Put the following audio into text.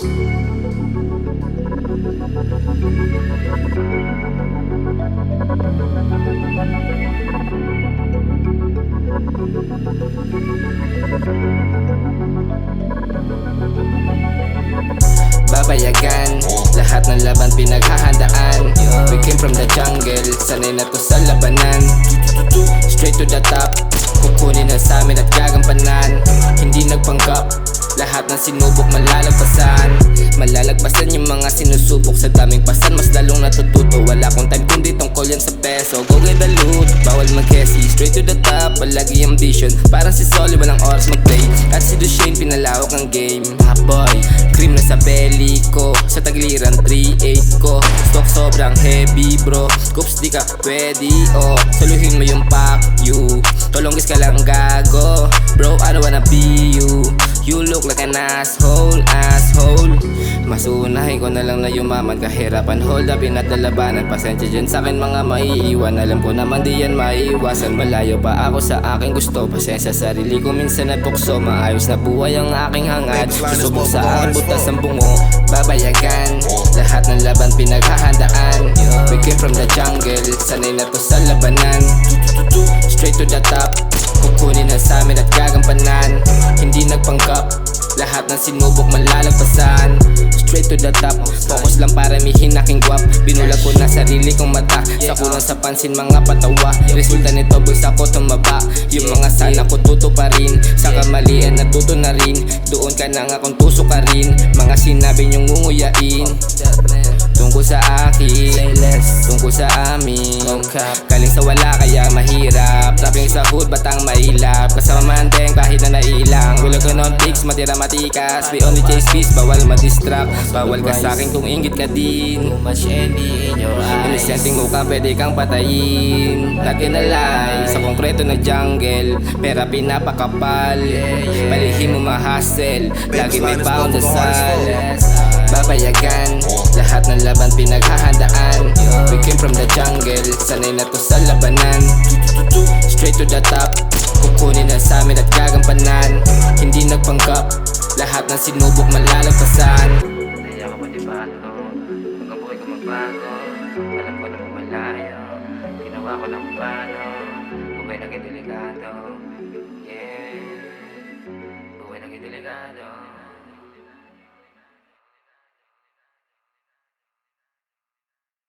Babayagan, lahat ng laban pinaghahandaan. We came from the jungle, sanay na to sa labanan. Straight to the top, kukunin na sa amin at gagampanan. Hindi nagpanggap, lahat ng sinubok malalagpasan. Malalagpasan yung mga sinusubok sa daming pasan. Mas lalong natututo, wala akong time kundi tungkol yan sa peso. Go get the loot, bawal mag-hesi. Straight to the top, palagi ambition. Parang si Solly, walang oras mag-play. At si Dushane, pinalawak ang game. Hot boy, cream na sa belly ko. Sa tagliran, 3-8 ko. Stock sobrang heavy bro. Coops di ka pwede, oh. Saluhin mo yung pack you. Tolongis ka lang gago. Bro, I don't wanna be you. You look like an asshole, asshole. Mas unahin ko na lang na yumaman. Kahirapan, hold up, inatlalabanan. Pasensya dyan sa'kin mga maiiwan. Alam ko naman di yan maiiwasan. Malayo pa ako sa aking gusto. Pasensya sarili ko minsan natukso. Maayos na buhay ang aking hangad. Susubok sa aking butas ang bungo. Babayagan, lahat ng laban pinaghahandaan. We came from the jungle, sanay na to sa labanan. Straight to the top, kukunin na sa amin at gagampanan. Hindi nagpanggap, lahat ng sinubok malalagpasan. Straight to the top, focus lang para mihin aking guwap. Binulag ko na sarili kong mata, sa kulang sa pansin mga patawa. Resulta nito bulsa ko tumaba. Yung mga sana ko tuto pa rin, sa kamalian natuto na rin. Doon ka na nga kung tuso ka rin. Mga sinabi niyong ngunguyain tungkol sa akin, tungkol sa amin. Galing sa wala kaya mahirap. Trapping sa hood batang mailap. Kasama mandeng kahit na nailang. Wala ko non pics matira matikas. We only chase peace, bawal madistract. Bawal ka sa'kin kung ingit ka din. Too much envy in your eyes. Inisenting mo ka pwede kang patayin. Lagi na lie sa konkreto na jungle. Pera pinapakapal, palihim mo ma-hustle. Lagi may paundasal. Babayagan, lahat ng laban pinaghahandaan. We came from the jungle, sanay na to sa labanan. Straight to the top, kukunin na sa amin at gagampanan. Hindi nagpanggap, lahat ng sinubok malalagpasan. Naiya ka pa di ba no? Hanggang buhay ko magbago. Alam ko na malayo. Ginawa ko ng plano. Buhay naging delikado. Yeah. Buhay naging delikado.